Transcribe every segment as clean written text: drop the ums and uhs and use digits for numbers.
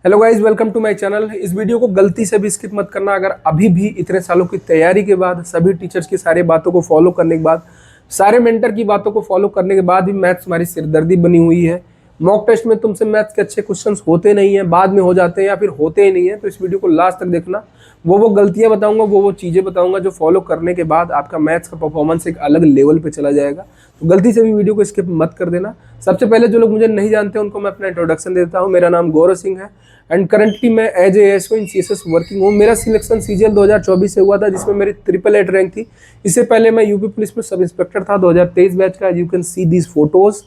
Hello guys, welcome to my channel. इस video को गलती से भी स्किप मत करना। अगर अभी भी इतने सालों की तैयारी के बाद, सभी टीचर्स की सारी बातों को फॉलो करने के बाद, सारे मेंटर की बातों को फॉलो करने के बाद भी मैथ्स हमारी सिरदर्दी बनी हुई है, मॉक टेस्ट में तुमसे मैथ्स के अच्छे क्वेश्चंस होते नहीं हैं, बाद में हो जाते हैं या फिर होते ही नहीं है, तो इस वीडियो को लास्ट तक देखना। वो गलतियां बताऊंगा, वो चीज़ें बताऊंगा जो फॉलो करने के बाद आपका मैथ्स का परफॉर्मेंस एक अलग लेवल पे चला जाएगा। तो गलती से भी वीडियो को स्किप मत कर देना। सबसे पहले जो लोग मुझे नहीं जानते उनको मैं अपना इंट्रोडक्शन देता हूँ। मेरा नाम गौरव सिंह है एंड करंटली मैं as a ASO in CSS working हूँ। मेरा सिलेक्शन सीजीएल 2024 से हुआ था, जिसमें मेरी 888 रैंक थी। इससे पहले मैं यूपी पुलिस में सब इंस्पेक्टर था, 2023 बैच का। You can see these photos.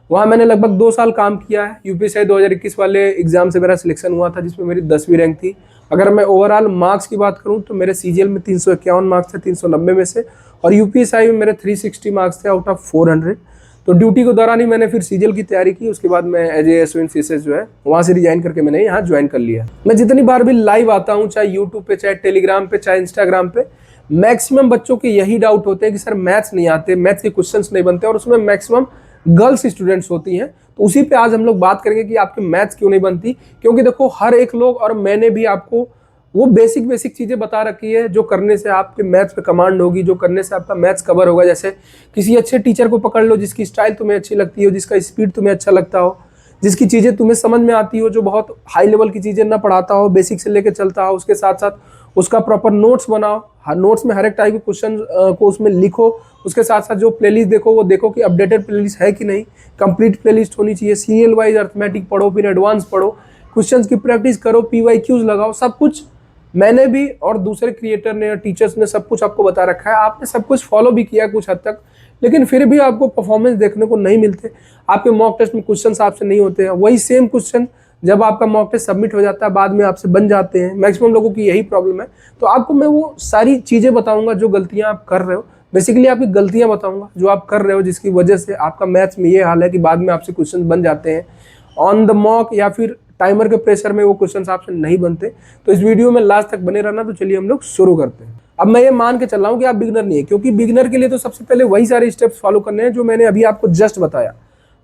वहाँ मैंने लगभग 2 साल काम किया है। यूपीएससी 2021 वाले एग्जाम से मेरा सिलेक्शन हुआ था, जिसमें मेरी 10वीं रैंक थी। अगर मैं ओवरऑल मार्क्स की बात करूँ तो मेरे सीजीएल में 351 मार्क्स थे 390 में से, और यूपीएसआई में मेरे 360 मार्क्स थे आउट ऑफ 400। तो ड्यूटी के दौरान ही मैंने फिर सीजीएल की तैयारी की। उसके बाद मैं as a SO in CSS जो है वहाँ से रिजाइन करके मैंने यहाँ ज्वाइन कर लिया। मैं जितनी बार भी लाइव आता हूँ, चाहे यूट्यूब पे, चाहे टेलीग्राम पे, चाहे इंस्टाग्राम पे, मैक्सिमम बच्चों के यही डाउट होते हैं कि सर मैथ्स नहीं आते, मैथ्स के क्वेश्चंस नहीं बनते, और उसमें मैक्सिमम गर्ल्स स्टूडेंट्स होती हैं। तो उसी पे आज हम लोग बात करेंगे कि आपके मैथ्स क्यों नहीं बनती। क्योंकि देखो, हर एक लोग और मैंने भी आपको वो बेसिक चीजें बता रखी है जो करने से आपके मैथ्स पे कमांड होगी, जो करने से आपका मैथ्स कवर होगा। जैसे किसी अच्छे टीचर को पकड़ लो जिसकी स्टाइल तुम्हें अच्छी लगती हो, जिसका स्पीड तुम्हें अच्छा लगता हो, जिसकी चीजें तुम्हें समझ में आती हो, जो बहुत हाई लेवल की चीजें ना पढ़ाता हो, बेसिक से लेकर चलता हो। उसके साथ साथ उसका प्रॉपर नोट्स बनाओ, हर नोट्स में हर एक टाइप के क्वेश्चन को उसमें लिखो। उसके साथ साथ जो प्लेलिस्ट देखो, वो देखो कि अपडेटेड प्लेलिस्ट है कि नहीं, कंप्लीट प्लेलिस्ट होनी चाहिए। सीरियल वाइज अर्थमेटिक पढ़ो, फिर एडवांस पढ़ो, क्वेश्चंस की प्रैक्टिस करो, पीवाईक्यूज लगाओ। सब कुछ मैंने भी और दूसरे क्रिएटर ने और टीचर्स ने सब कुछ आपको बता रखा है। आपने सब कुछ फॉलो भी किया कुछ हद तक, लेकिन फिर भी आपको परफॉर्मेंस देखने को नहीं मिलते। आपके मॉक टेस्ट में क्वेश्चंस आपसे नहीं होते हैं। वही सेम क्वेश्चन जब आपका मॉक टेस्ट सबमिट हो जाता है, बाद में आपसे बन जाते हैं। मैक्सिमम लोगों की यही प्रॉब्लम है। तो आपको मैं वो सारी चीज़ें बताऊंगा जो गलतियां आप कर रहे हो। बेसिकली आपकी गलतियां बताऊंगा जो आप कर रहे हो, जिसकी वजह से आपका मैथ्स में ये हाल है कि बाद में आपसे क्वेश्चन बन जाते हैं ऑन द मॉक, या फिर टाइमर के प्रेशर में वो क्वेश्चंस आपसे नहीं बनते। तो इस वीडियो में लास्ट तक बने रहना। तो चलिए हम लोग शुरू करते हैं। अब मैं ये मान के चल रहा हूँ कि आप बिगिनर नहीं है, क्योंकि बिगिनर के लिए तो सबसे पहले वही सारे स्टेप्स फॉलो करने हैं जो मैंने अभी आपको जस्ट बताया।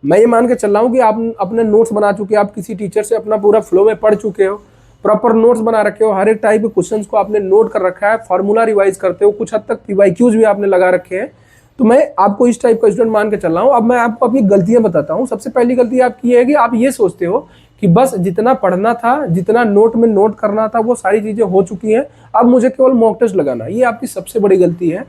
मैं ये मान के चल रहा हूँ कि आप अपने नोट्स बना चुके हैं, आप किसी टीचर से अपना पूरा फ्लो में पढ़ चुके हो, प्रॉपर नोट्स बना रखे हो, हर एक टाइप के क्वेश्चंस को आपने नोट कर रखा है, फॉर्मूला रिवाइज करते हो, कुछ हद तक पीवाईक्यूज भी आपने लगा रखे हैं। तो मैं आपको इस टाइप का स्टूडेंट मान के चल रहा हूँ। अब मैं आपको अपनी गलतियां बताता हूँ। सबसे पहली गलती आपकी है कि आप ये सोचते हो कि बस जितना पढ़ना था, जितना नोट में नोट करना था, वो सारी चीजें हो चुकी हैं, अब मुझे केवल मॉक टेस्ट लगाना। ये आपकी सबसे बड़ी गलती है।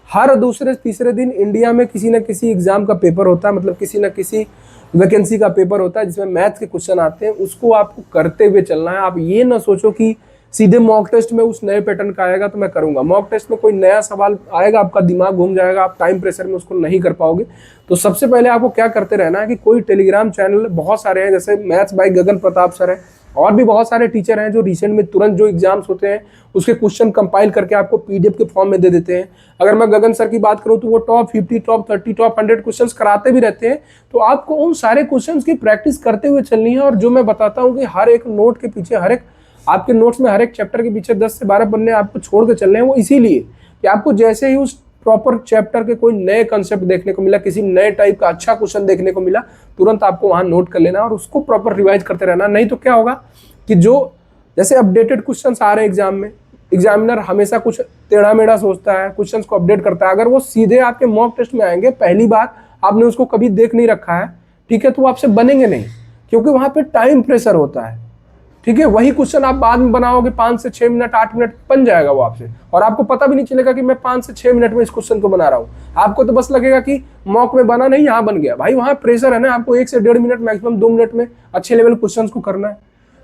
हर दूसरे तीसरे दिन इंडिया में किसी न किसी एग्जाम का पेपर होता है, मतलब किसी न किसी वैकेंसी का पेपर होता है जिसमें मैथ्स के क्वेश्चन आते हैं। उसको आपको करते हुए चलना है। आप ये ना सोचो कि सीधे मॉक टेस्ट में उस नए पैटर्न का आएगा तो मैं करूंगा। मॉक टेस्ट में कोई नया सवाल आएगा, आपका दिमाग घूम जाएगा, आप टाइम प्रेशर में उसको नहीं कर पाओगे। तो सबसे पहले आपको क्या करते रहना है कि कोई टेलीग्राम चैनल बहुत सारे हैं, जैसे maths by Gagan Pratap sir है, और भी बहुत सारे टीचर हैं जो रिसेंट में तुरंत जो एग्जाम्स होते हैं उसके क्वेश्चन कंपाइल करके आपको पीडीएफ के फॉर्म में दे देते हैं। अगर मैं गगन सर की बात करूं तो वो टॉप 50, टॉप 30, टॉप 100 क्वेश्चंस कराते भी रहते हैं। तो आपको उन सारे क्वेश्चंस की प्रैक्टिस करते हुए चलनी है। और जो मैं बताता हूं कि हर एक नोट के पीछे, हर एक आपके नोट्स में हर एक चैप्टर के पीछे 10 से 12 पन्ने आपको छोड़ के चलने हैं, वो इसीलिए कि आपको जैसे ही उस प्रॉपर चैप्टर के कोई नए कंसेप्ट देखने को मिला, किसी नए टाइप का अच्छा क्वेश्चन देखने को मिला, तुरंत आपको वहां नोट कर लेना और उसको प्रॉपर रिवाइज करते रहना। नहीं तो क्या होगा कि जो जैसे अपडेटेड क्वेश्चंस आ रहे हैं एग्जाम में, एग्जामिनर हमेशा कुछ टेढ़ा मेढ़ा सोचता है, क्वेश्चंस को अपडेट करता है। अगर वो सीधे आपके मॉक टेस्ट में आएंगे, पहली बात आपने उसको कभी देख नहीं रखा है, ठीक है, तो वो आपसे बनेंगे नहीं, क्योंकि वहां पे टाइम प्रेशर होता है। ठीक है, वही क्वेश्चन आप बाद में बनाओगे 5 से 6 मिनट, 8 मिनट बन जाएगा वो आपसे, और आपको पता भी नहीं चलेगा कि मैं 5 से 6 मिनट में इस क्वेश्चन को बना रहा हूँ। आपको तो बस लगेगा कि मॉक में बना नहीं, यहाँ बन गया। भाई वहाँ प्रेशर है ना, आपको 1 से 1.5 मिनट, मैक्सिमम 2 मिनट में अच्छे लेवल क्वेश्चन को करना है।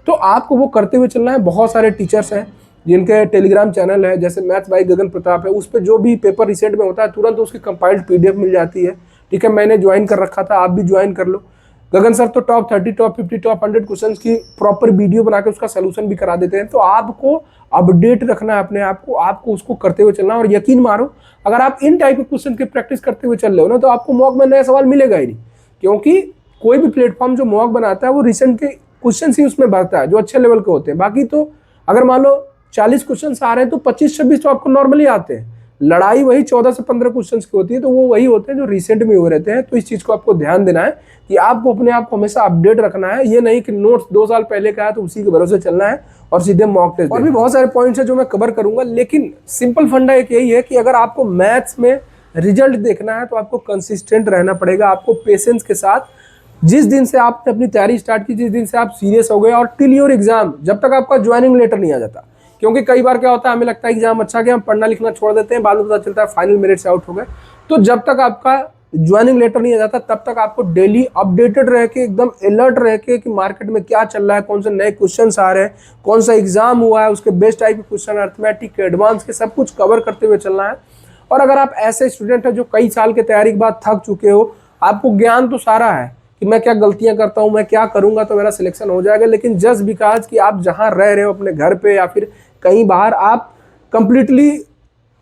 तो आपको वो करते हुए चलना है। बहुत सारे टीचर्स हैं जिनके टेलीग्राम चैनल है, जैसे मैथ्स बाय गगन प्रताप है, उस पर जो भी पेपर रिसेंट में होता है तुरंत उसकी कंपाइल्ड पीडीएफ मिल जाती है। ठीक है, मैंने ज्वाइन कर रखा था, आप भी ज्वाइन कर लो। गगन सर तो टॉप 30, टॉप 50, टॉप 100 क्वेश्चंस की प्रॉपर वीडियो बना के उसका सोल्यूशन भी करा देते हैं। तो आपको अपडेट रखना है अपने आप को, आपको उसको करते हुए चलना। और यकीन मारो, अगर आप इन टाइप के क्वेश्चन की प्रैक्टिस करते हुए चल रहे हो ना, तो आपको मॉक में नया सवाल मिलेगा ही नहीं। क्योंकि कोई भी प्लेटफॉर्म जो मॉक बनाता है वो रिसेंट के क्वेश्चन ही उसमें भरता है जो अच्छे लेवल के होते हैं। बाकी तो अगर मान लो 40 क्वेश्चन आ रहे हैं तो 25-26 तो आपको नॉर्मली आते हैं, लड़ाई वही 14 से 15 क्वेश्चन की होती है, तो वो वही होते हैं जो रिसेंट में हो रहते हैं। तो इस चीज को आपको ध्यान देना है कि आपको अपने आप को हमेशा अपडेट रखना है। ये नहीं कि नोट्स 2 साल पहले का है तो उसी के भरोसे चलना है और सीधे मॉक टेस्ट। और भी बहुत सारे पॉइंट्स है जो मैं कवर करूंगा, लेकिन सिंपल फंडा एक यही है कि अगर आपको मैथ्स में रिजल्ट देखना है तो आपको कंसिस्टेंट रहना पड़ेगा। आपको पेशेंस के साथ, जिस दिन से आपने अपनी तैयारी स्टार्ट की, जिस दिन से आप सीरियस हो गए, और टिल योर एग्जाम, जब तक आपका ज्वाइनिंग लेटर नहीं आ जाता। क्योंकि कई बार क्या होता है, हमें लगता है एग्जाम अच्छा गया, हम पढ़ना लिखना छोड़ देते हैं, बाद में पता चलता है फाइनल मेरिट से आउट हो गए। तो जब तक आपका ज्वाइनिंग लेटर नहीं आ जाता तब तक आपको डेली अपडेटेड रह के, एकदम अलर्ट रह के कि मार्केट में क्या चल रहा है, कौन से नए क्वेश्चन आ रहे हैं, कौन सा एग्जाम हुआ है, उसके बेस्ट टाइप के क्वेश्चन, अर्थमेटिक के, एडवांस के, सब कुछ कवर करते हुए चलना है। और अगर आप ऐसे स्टूडेंट हैं जो कई साल की तैयारी के बाद थक चुके हो, आपको ज्ञान तो सारा है कि मैं क्या गलतियां करता हूं, मैं क्या करूंगा तो मेरा सिलेक्शन हो जाएगा, लेकिन जस्ट बिकॉज कि आप जहां रह रहे हो अपने घर पे या फिर कहीं बाहर, आप कंप्लीटली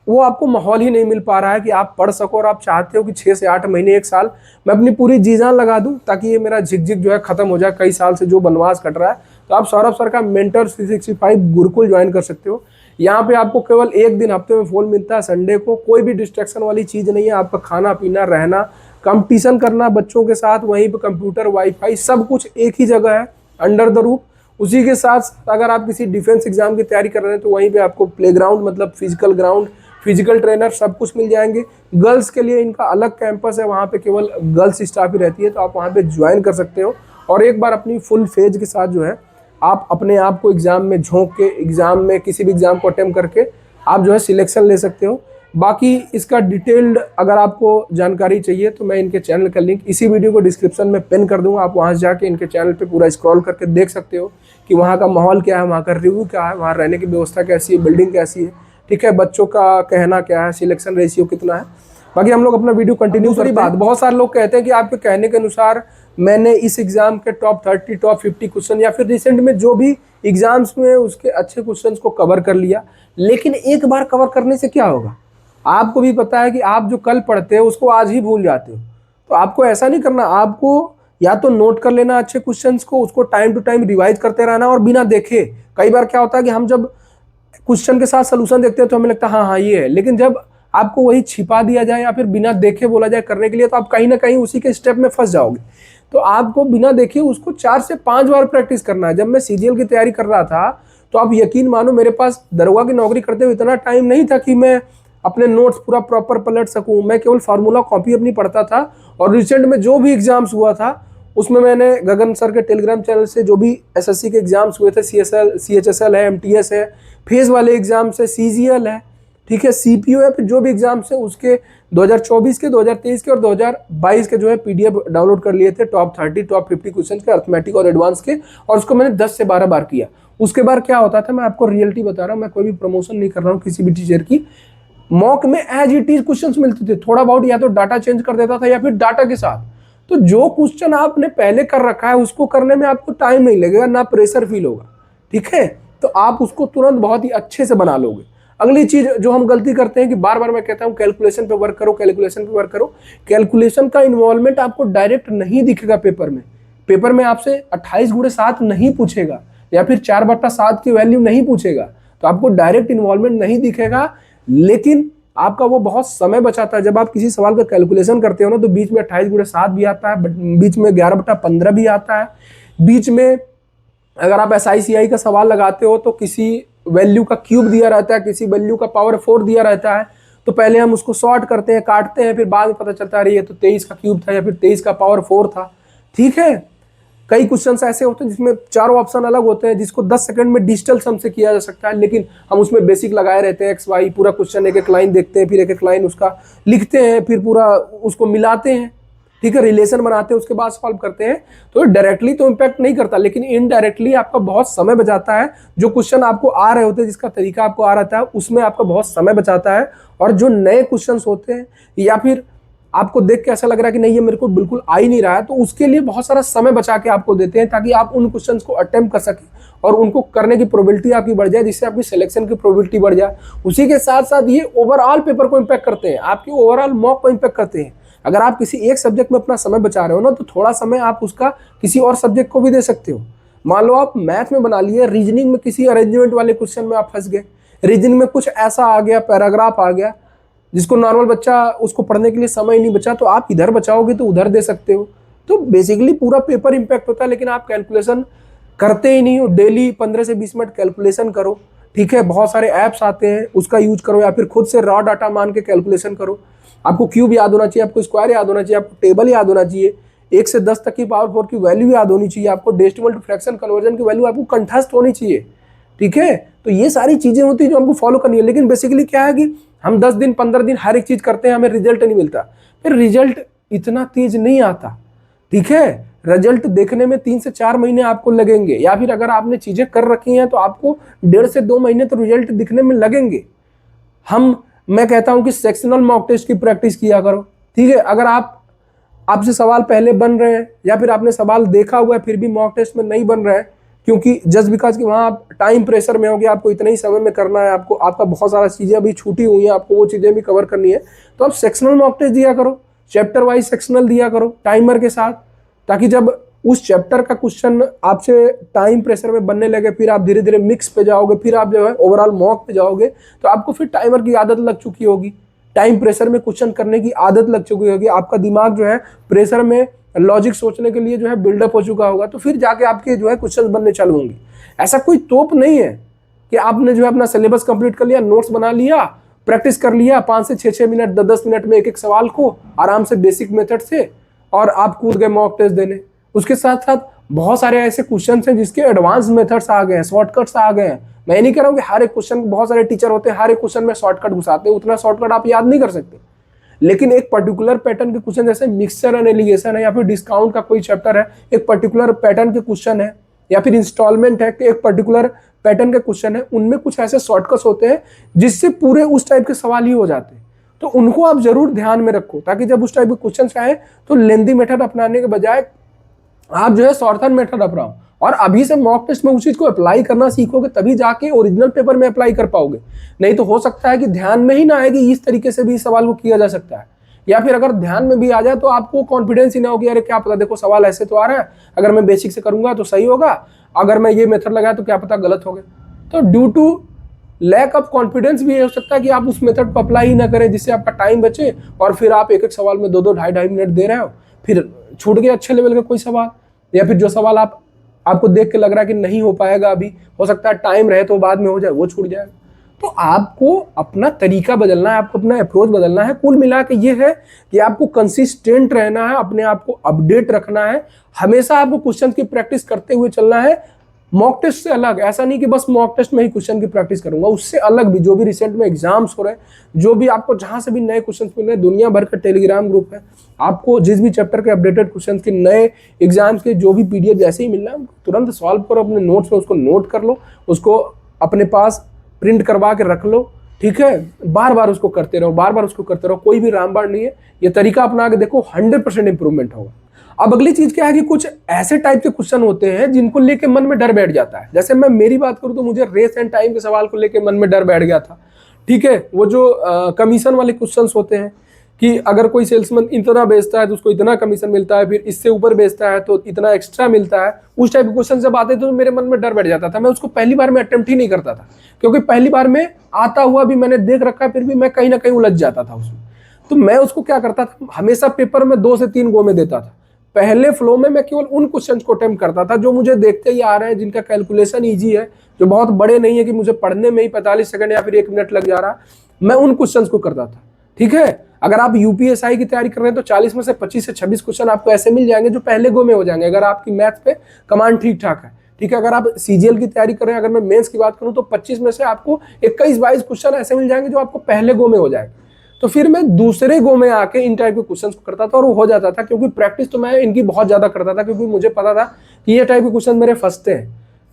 वो आपको माहौल ही नहीं मिल पा रहा है कि आप पढ़ सको, और आप चाहते हो कि 6 से 8 महीने 1 साल मैं अपनी पूरी जी जान लगा दूं ताकि ये मेरा झिकझिक जो है खत्म हो जाए, कई साल से जो बनवास कट रहा है। तो आप सौरभ सर का मेंटर 365 गुरुकुल ज्वाइन कर सकते हो। यहाँ पे आपको केवल 1 दिन हफ्ते में फोन मिलता है, संडे को। कोई भी डिस्ट्रैक्शन वाली चीज नहीं है। आपका खाना पीना, रहना, कंपटीशन करना बच्चों के साथ, वहीं पे कंप्यूटर, वाईफाई, सब कुछ एक ही जगह है, अंडर द रूफ। उसी के साथ अगर आप किसी डिफेंस एग्जाम की तैयारी कर रहे हैं तो वहीं पे आपको प्लेग्राउंड, मतलब फिजिकल ग्राउंड, फिजिकल ट्रेनर, सब कुछ मिल जाएंगे। गर्ल्स के लिए इनका अलग कैंपस है, वहाँ पे केवल गर्ल्स स्टाफ ही रहती है, तो आप वहाँ पे ज्वाइन कर सकते हो। और एक बार अपनी फुल फेज के साथ जो है आप अपने आप को एग्जाम में झोंक के, एग्जाम में किसी भी एग्जाम को अटेम्प्ट करके आप जो है सिलेक्शन ले सकते हो। बाकी इसका डिटेल्ड अगर आपको जानकारी चाहिए तो मैं इनके चैनल का लिंक इसी वीडियो को डिस्क्रिप्शन में पिन कर दूंगा। आप वहाँ से जाके इनके चैनल पे पूरा स्क्रॉल करके देख सकते हो कि वहाँ का माहौल क्या है, वहाँ का रिव्यू क्या है, वहाँ रहने की व्यवस्था कैसी है, बिल्डिंग कैसी है, ठीक है, बच्चों का कहना क्या है, सिलेक्शन रेशियो कितना है। बाकी हम लोग अपना वीडियो कंटिन्यू करते हैं। बहुत सारे लोग कहते हैं कि आपके कहने के अनुसार मैंने इस एग्जाम के टॉप 30, टॉप 50 क्वेश्चन या फिर रिसेंट में जो भी एग्जाम्स में उसके अच्छे क्वेश्चंस को कवर कर लिया, लेकिन एक बार कवर करने से क्या होगा? आपको भी पता है कि आप जो कल पढ़ते हो उसको आज ही भूल जाते हो। तो आपको ऐसा नहीं करना, आपको या तो नोट कर लेना अच्छे क्वेश्चंस को, उसको टाइम टू टाइम रिवाइज करते रहना और बिना देखे। कई बार क्या होता है कि हम जब क्वेश्चन के साथ सोल्यूशन देखते हैं तो हमें लगता है हाँ हाँ ये है, लेकिन जब आपको वही छिपा दिया जाए या फिर बिना देखे बोला जाए करने के लिए, तो आप कहीं ना कहीं उसी के स्टेप में फंस जाओगे। तो आपको बिना देखे उसको 4 से 5 बार प्रैक्टिस करना है। जब मैं सीजीएल की तैयारी कर रहा था तो आप यकीन मानो मेरे पास दरोगा की नौकरी करते हुए इतना टाइम नहीं था कि मैं अपने नोट्स पूरा प्रॉपर पलट सकूं। मैं केवल फार्मूला कॉपी अपनी पढ़ता था, और रिसेंट में जो भी एग्जाम्स हुआ था उसमें मैंने गगन सर के टेलीग्राम चैनल से जो भी एसएससी के एग्जाम्स हुए थे, सीएचएसएल है, एमटीएस है, फेज वाले एग्जाम्स है, सीजीएल है, ठीक है, सीपीओ है, फिर जो भी एग्जाम्स है उसके 2024 के, 2023 के और 2022 के जो है पीडीएफ डाउनलोड कर लिए थे, टॉप 30, टॉप 50 क्वेश्चन के, अर्थमेटिक और एडवांस के, और उसको मैंने 10 से 12 बार किया। उसके बाद क्या होता था, मैं आपको रियलिटी बता रहा हूँ, मैं कोई भी प्रमोशन नहीं कर रहा हूँ किसी भी टीचर की। मॉक में एज इट इज क्वेश्चंस मिलते थे, थोड़ा बहुत या तो डाटा चेंज कर देता था या फिर डाटा के साथ। तो जो क्वेश्चन आपने पहले कर रखा है उसको करने में आपको टाइम नहीं लगेगा, ना प्रेशर फील होगा, ठीक है, तो आप उसको तुरंत बहुत ही अच्छे से बना लोगे। अगली चीज जो हम गलती करते हैं कि बार बार मैं कहता हूं कैलकुलेशन पे वर्क करो, कैलकुलेशन पे वर्क करो। कैलकुलेशन का इन्वॉल्वमेंट आपको डायरेक्ट नहीं दिखेगा पेपर में। पेपर में आपसे 28 गुणे 7 नहीं पूछेगा या फिर 4/7 की वैल्यू नहीं पूछेगा, तो आपको डायरेक्ट इन्वॉल्वमेंट नहीं दिखेगा, लेकिन आपका वो बहुत समय बचाता है। जब आप किसी सवाल का कैलकुलेशन करते हो ना, तो बीच में 28 गुणे 7 भी आता है, बीच में 11/15 भी आता है, बीच में अगर आप SICI का सवाल लगाते हो तो किसी वैल्यू का क्यूब दिया रहता है, किसी वैल्यू का पावर 4 दिया रहता है। तो पहले हम उसको सॉर्ट करते हैं, काटते हैं, फिर बाद में पता चलता है ये तो 23 का क्यूब था या फिर 23 का पावर 4 था, ठीक है। कई क्वेश्चन ऐसे होते हैं जिसमें 4 ऑप्शन अलग होते हैं, जिसको 10 सेकंड में डिजिटल सम से किया जा सकता है, लेकिन हम उसमें बेसिक लगाए रहते हैं, XY पूरा क्वेश्चन एक एक लाइन देखते हैं, फिर एक एक लाइन उसका लिखते हैं, फिर पूरा उसको मिलाते हैं, ठीक है, रिलेशन बनाते हैं, उसके बाद सॉल्व करते हैं। तो डायरेक्टली तो इम्पैक्ट नहीं करता, लेकिन इनडायरेक्टली आपका बहुत समय बचाता है। जो क्वेश्चन आपको आ रहे होते हैं, जिसका तरीका आपको आ रहा है, उसमें आपका बहुत समय बचाता है। और जो नए क्वेश्चन होते हैं या फिर आपको देख के ऐसा लग रहा है कि नहीं ये मेरे को बिल्कुल आ ही नहीं रहा है, तो उसके लिए बहुत सारा समय बचा के आपको देते हैं ताकि आप उन क्वेश्चंस को अटेम्प्ट कर सकें और उनको करने की प्रोबेबिलिटी आपकी बढ़ जाए, जिससे आपकी सिलेक्शन की प्रोबेबिलिटी बढ़ जाए। उसी के साथ साथ ये ओवरऑल पेपर को इम्पैक्ट करते हैं, आपकी ओवरऑल मॉक को इम्पैक्ट करते हैं। अगर आप किसी एक सब्जेक्ट में अपना समय बचा रहे हो ना, तो थोड़ा समय आप उसका किसी और सब्जेक्ट को भी दे सकते हो। मान लो आप मैथ में बना लिए, रीजनिंग में किसी अरेंजमेंट वाले क्वेश्चन में आप फंस गए, रीजनिंग में कुछ ऐसा आ गया, पैराग्राफ आ गया, जिसको नॉर्मल बच्चा उसको पढ़ने के लिए समय नहीं बचा, तो आप इधर बचाओगे तो उधर दे सकते हो। तो बेसिकली पूरा पेपर इंपैक्ट होता है, लेकिन आप कैलकुलेशन करते ही नहीं हो। डेली 15 से 20 मिनट कैलकुलेशन करो, ठीक है। बहुत सारे ऐप्स आते हैं, उसका यूज करो, या फिर खुद से रॉ डाटा मान के कैलकुलेशन करो। आपको क्यूब याद होना चाहिए, आपको स्क्वायर याद होना चाहिए, आपको टेबल याद होना चाहिए, 1 से 10 तक की पावर 4 की वैल्यू याद होनी चाहिए, आपको डेसिमल टू फ्रैक्शन कन्वर्जन की वैल्यू आपको कंठस्थ होनी चाहिए, ठीक है। तो ये सारी चीजें होती है जो हमको फॉलो करनी है। लेकिन बेसिकली क्या है कि हम 10 दिन 15 दिन हर एक चीज करते हैं, हमें रिजल्ट नहीं मिलता, फिर रिजल्ट इतना तेज नहीं आता, ठीक है। रिजल्ट देखने में 3 से 4 महीने आपको लगेंगे, या फिर अगर आपने चीजें कर रखी हैं तो आपको 1.5 से 2 महीने तो रिजल्ट दिखने में लगेंगे। मैं कहता हूं कि सेक्शनल मॉक टेस्ट की प्रैक्टिस किया करो, ठीक है। अगर आपसे सवाल पहले बन रहे हैं, या फिर आपने सवाल देखा हुआ है फिर भी मॉक टेस्ट में नहीं बन रहा है, क्योंकि जस्ट बिकॉज कि वहां आप टाइम प्रेशर में होगे, आपको इतना ही समय में करना है, आपका बहुत सारा चीजें अभी छूटी हुई हैं, आपको वो चीजें भी कवर करनी है, तो आप सेक्शनल मॉक टेस्ट दिया करो, चैप्टर वाइज सेक्शनल दिया करो टाइमर के साथ, ताकि जब उस चैप्टर का क्वेश्चन आपसे टाइम प्रेशर में बनने लगे, फिर आप धीरे धीरे मिक्स पे जाओगे, फिर आप जो है ओवरऑल मॉक पे जाओगे, तो आपको फिर टाइमर की आदत लग चुकी होगी, टाइम प्रेशर में क्वेश्चन करने की आदत लग चुकी होगी, आपका दिमाग जो है प्रेशर में लॉजिक सोचने के लिए जो है बिल्डअप हो चुका होगा, तो फिर जाके आपके जो है क्वेश्चन बनने चालू होंगे। ऐसा कोई तोप नहीं है कि आपने जो है अपना सिलेबस कंप्लीट कर लिया, नोट्स बना लिया, प्रैक्टिस कर लिया 5 से 6 मिनट 10 मिनट में एक एक सवाल को आराम से बेसिक मेथड से, और आप कूद गए मॉक टेस्ट देने। उसके साथ साथ बहुत सारे ऐसे क्वेश्चन हैं जिसके एडवांस मेथड्स आ गए हैं, शॉर्टकट्स आ गए हैं। मैं ये नहीं कह रहा हूँ कि हर एक क्वेश्चन, बहुत सारे टीचर होते हैं हर एक क्वेश्चन में शॉर्टकट घुसाते हैं, उतना शॉर्टकट आप याद नहीं कर सकते, लेकिन एक पर्टिकुलर पैटर्न के क्वेश्चन जैसे मिक्सचर एंड एलिगेशन है, या फिर डिस्काउंट का कोई चैप्टर है, एक पर्टिकुलर पैटर्न के क्वेश्चन है, या फिर इंस्टॉलमेंट है कि एक पर्टिकुलर पैटर्न के क्वेश्चन है, उनमें कुछ ऐसे शॉर्टकट्स होते हैं जिससे पूरे उस टाइप के सवाल ही हो जाते हैं। तो उनको आप जरूर ध्यान में रखो, ताकि जब उस टाइप के क्वेश्चन आए तो लेंदी मेथड अपनाने के बजाय आप जो है शॉर्टकट मेथड अपनाओ, और अभी से मॉक टेस्ट में उस चीज को अप्लाई करना सीखोगे, तभी जाके ओरिजिनल पेपर में अप्लाई कर पाओगे। नहीं तो हो सकता है कि ध्यान में ही ना आए कि इस तरीके से भी इस सवाल को किया जा सकता है, या फिर अगर ध्यान में भी आ जाए तो आपको कॉन्फिडेंस ही ना होगी, अरे क्या पता, देखो सवाल ऐसे तो आ रहा है, अगर मैं बेसिक से करूंगा तो सही होगा, अगर मैं ये मेथड लगाया तो क्या पता गलत हो गए। तो due to lack of confidence भी हो सकता है कि आप उस मेथड को अप्लाई ही ना करें, जिससे आपका टाइम बचे, और फिर आप एक एक सवाल में 2-2 ढाई मिनट दे रहे हो, फिर छूट गए अच्छे लेवल का कोई सवाल, या फिर जो सवाल आपको देख के लग रहा है कि नहीं हो पाएगा, अभी हो सकता है टाइम रहे तो बाद में हो जाए, वो छूट जाएगा। तो आपको अपना तरीका बदलना है, आपको अपना अप्रोच बदलना है। कुल मिला के ये है कि आपको कंसिस्टेंट रहना है, अपने आप को अपडेट रखना है, हमेशा आपको क्वेश्चन की प्रैक्टिस करते हुए चलना है। मॉक टेस्ट से अलग, ऐसा नहीं कि बस मॉक टेस्ट में ही क्वेश्चन की प्रैक्टिस करूंगा, उससे अलग भी जो भी रिसेंट में एग्जाम्स हो रहे हैं, जो भी आपको जहां से भी नए क्वेश्चन मिल रहे हैं, दुनिया भर का टेलीग्राम ग्रुप है, आपको जिस भी चैप्टर के अपडेटेड क्वेश्चन के नए एग्जाम्स के जो भी पीडीएफ जैसे ही मिल रहा है तुरंत सॉल्व करो, अपने नोट्स में उसको नोट कर लो, उसको अपने पास प्रिंट करवा के रख लो, ठीक है। बार बार उसको करते रहो, बार बार उसको करते रहो, कोई भी रामबाण नहीं है। ये तरीका अपना के देखो, 100% इंप्रूवमेंट होगा। अब अगली चीज क्या है कि कुछ ऐसे टाइप के क्वेश्चन होते हैं जिनको लेके मन में डर बैठ जाता है। जैसे मैं मेरी बात करूं तो मुझे रेस एंड टाइम के सवाल को लेके मन में डर बैठ गया था, ठीक है। वो जो कमीशन वाले क्वेश्चन होते हैं कि अगर कोई सेल्समैन इतना बेचता है तो उसको इतना कमीशन मिलता है, फिर इससे ऊपर बेचता है तो इतना एक्स्ट्रा मिलता है, उस टाइप के क्वेश्चन जब आते थे तो मेरे मन में डर बैठ जाता था। मैं उसको पहली बार में अटेम्प्ट ही नहीं करता था, क्योंकि पहली बार में आता हुआ भी मैंने देख रखा है, फिर भी मैं कहीं ना कहीं उलझ जाता था उसमें। तो मैं उसको क्या करता था, हमेशा पेपर में 2 से 3 गो में देता था। पहले फ्लो में मैं केवल उन क्वेश्चन को अटेम्प्ट करता था जो मुझे देखते ही आ रहे हैं, जिनका कैलकुलेशन ईजी है, जो बहुत बड़े नहीं है कि मुझे पढ़ने में ही 45 सेकंड या फिर 1 मिनट लग जा रहा, मैं उन क्वेश्चन को करता था, ठीक है। अगर आप यूपीएसआई की तैयारी कर रहे हैं तो 40 में से 25 से 26 क्वेश्चन आपको ऐसे मिल जाएंगे जो पहले गो में हो जाएंगे, अगर आपकी मैथ पे कमांड ठीक ठाक है, ठीक है। अगर आप सीजीएल की तैयारी कर रहे हैं, अगर मैं मेंस की बात करूं तो 25 में से आपको 21-22 क्वेश्चन ऐसे मिल जाएंगे जो आपको पहले गो में हो जाएंगे। तो फिर मैं दूसरे गो में आके इन टाइप के क्वेश्चंस को करता था और वो हो जाता था, क्योंकि प्रैक्टिस तो मैं इनकी बहुत ज्यादा करता था, क्योंकि मुझे पता था कि ये टाइप के क्वेश्चन मेरे फंसते हैं,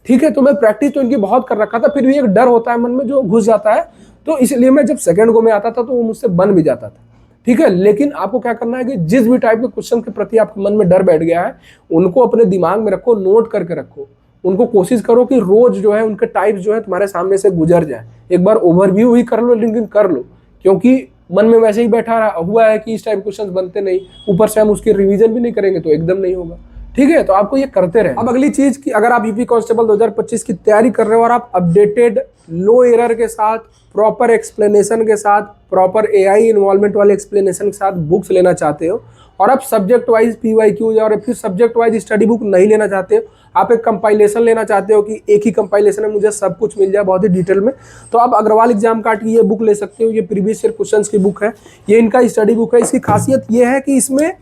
ठीक है। तो मैं प्रैक्टिस तो इनकी बहुत कर रखा था, फिर भी एक डर होता है मन में जो घुस जाता है, तो इसलिए मैं जब सेकंड गो में आता था तो वो मुझसे बन भी जाता था, ठीक है। लेकिन आपको क्या करना है कि जिस भी टाइप के क्वेश्चन के प्रति आपके मन में डर बैठ गया है, उनको अपने दिमाग में रखो, नोट करके रखो, उनको कोशिश करो कि रोज जो है उनके टाइप्स जो है तुम्हारे सामने से गुजर जाए। एक बार ओवरव्यू ही कर लो, लेकिन कर लो, क्योंकि मन में वैसे ही बैठा हुआ है कि इस टाइप क्वेश्चंस बनते नहीं, ऊपर से हम उसकी रिवीजन भी नहीं करेंगे तो एकदम नहीं होगा। ठीक है, तो आपको ये करते रहे। अब अगली चीज की, अगर आप यूपी कांस्टेबल 2025 की तैयारी कर रहे हो और आप अपडेटेड लो एरर के साथ, प्रॉपर एक्सप्लेनेशन के साथ, प्रॉपर एआई इन्वॉल्वमेंट वाले एक्सप्लेनेशन के साथ बुक्स लेना चाहते हो, और आप सब्जेक्ट वाइज पीवाईक्यू या और फिर सब्जेक्ट वाइज स्टडी बुक नहीं लेना चाहते हो, आप एक कंपाइलेशन लेना चाहते हो कि एक ही कंपाइलेशन में मुझे सब कुछ मिल जाए बहुत ही डिटेल में, तो आप अग्रवाल एग्जाम कार्ड की ये बुक ले सकते हो। ये प्रीवियस ईयर क्वेश्चंस की बुक है, ये इनका स्टडी बुक है। इसकी खासियत ये है कि इसमें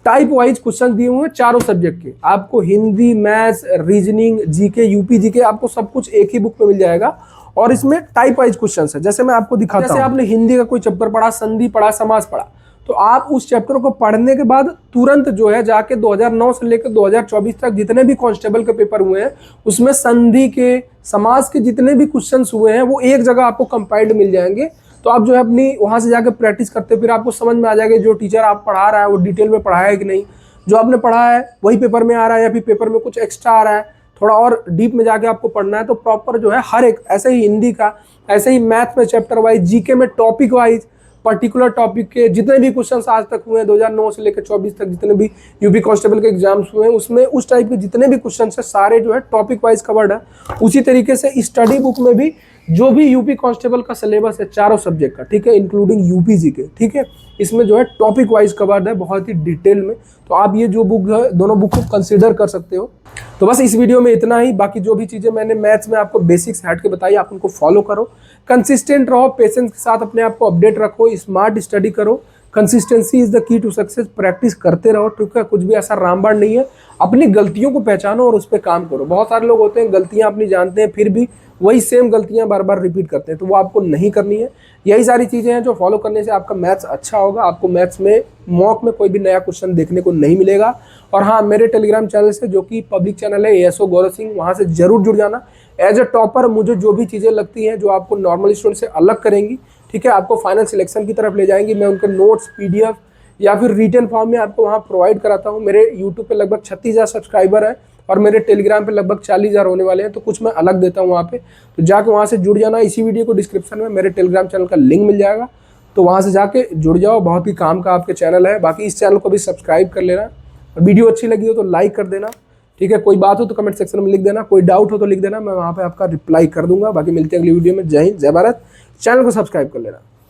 टाइप वाइज क्वेश्चन दिए हुए हैं चारों सब्जेक्ट के। आपको Hindi, maths, reasoning, GK, UP GK, आपको सब कुछ एक ही बुक में मिल जाएगा। और इसमें टाइप वाइज क्वेश्चन है, जैसे मैं आपको दिखाता हूं। जैसे आपने हिंदी का कोई चैप्टर पढ़ा, संधि पढ़ा, समास पढ़ा, तो आप उस चैप्टर को पढ़ने के बाद तुरंत जो है जाके 2009 से लेकर 2024 तक जितने भी कांस्टेबल के पेपर हुए हैं उसमें संधि के, समास के जितने भी क्वेश्चंस हुए हैं वो एक जगह आपको कंपाइल्ड मिल जाएंगे। तो आप जो है अपनी वहां से जाकर प्रैक्टिस करते, फिर आपको समझ में आ जाएगा जो टीचर आप पढ़ा रहा है वो डिटेल में पढ़ाया है कि नहीं, जो आपने पढ़ा है वही पेपर में आ रहा है या फिर पेपर में कुछ एक्स्ट्रा आ रहा है, थोड़ा और डीप में जाके आपको पढ़ना है। तो प्रॉपर जो है हर एक, ऐसे ही हिंदी का, ऐसे ही मैथ में चैप्टर वाइज, जीके में टॉपिक वाइज, पर्टिकुलर टॉपिक के जितने भी क्वेश्चंस आज तक हुए हैं 2009 से लेकर 24 तक जितने भी यूपी कांस्टेबल के एग्जाम्स हुए हैं उसमें उस टाइप के जितने भी क्वेश्चंस है सारे जो है टॉपिक वाइज कवर्ड है। उसी तरीके से स्टडी बुक में भी जो भी यूपी कांस्टेबल का सिलेबस है चारों सब्जेक्ट का, ठीक है, इंक्लूडिंग यूपी जी के, ठीक है, इसमें जो है टॉपिक वाइज कवर्ड है बहुत ही डिटेल में। तो आप ये जो बुक है दोनों बुक को कंसिडर कर सकते हो। तो बस इस वीडियो में इतना ही। बाकी जो भी चीज़ें मैंने मैथ्स में आपको बेसिक्स हट के बताई आप उनको फॉलो करो, कंसिस्टेंट रहो, पेशेंस के साथ अपने आप को अपडेट रखो, स्मार्ट स्टडी करो। Consistency is the key to success. Practice करते रहो, ठीक है, कुछ भी ऐसा रामबाण नहीं है। अपनी गलतियों को पहचानो और उस पर काम करो। बहुत सारे लोग होते हैं गलतियां अपनी जानते हैं फिर भी वही सेम गलतियां बार बार रिपीट करते हैं, तो वो आपको नहीं करनी है। यही सारी चीज़ें हैं जो फॉलो करने से आपका मैथ्स अच्छा होगा, आपको मैथ्स में मॉक में कोई भी नया क्वेश्चन देखने को नहीं मिलेगा। और हाँ, मेरे टेलीग्राम चैनल से जो कि पब्लिक चैनल है एएसओ गौरव सिंह, वहाँ से जरूर जुड़ जाना। एज ए टॉपर मुझे जो भी चीज़ें लगती हैं जो आपको नॉर्मल स्टूडेंट से अलग करेंगी, ठीक है, आपको फाइनल सिलेक्शन की तरफ ले जाएंगी, मैं उनके नोट्स, पीडीएफ या फिर रिटन फॉर्म में आपको वहाँ प्रोवाइड कराता हूँ। मेरे यूट्यूब पे लगभग 36,000 सब्सक्राइबर है और मेरे टेलीग्राम पे लगभग 40,000 होने वाले हैं, तो कुछ मैं अलग देता हूँ वहाँ पे, तो जाके वहाँ से जुड़ जाना। इसी वीडियो को डिस्क्रिप्शन में मेरे टेलीग्राम चैनल का लिंक मिल जाएगा, तो वहाँ से जाके जुड़ जाओ। बहुत ही काम का आपके चैनल है। बाकी इस चैनल को भी सब्सक्राइब कर लेना, और वीडियो अच्छी लगी हो तो लाइक कर देना, ठीक है। कोई बात हो तो कमेंट सेक्शन में लिख देना, कोई डाउट हो तो लिख देना, मैं वहाँ पे आपका रिप्लाई कर दूंगा। बाकी मिलते हैं अगली वीडियो में। जय हिंद, जय भारत। चैनल को सब्सक्राइब कर लेना।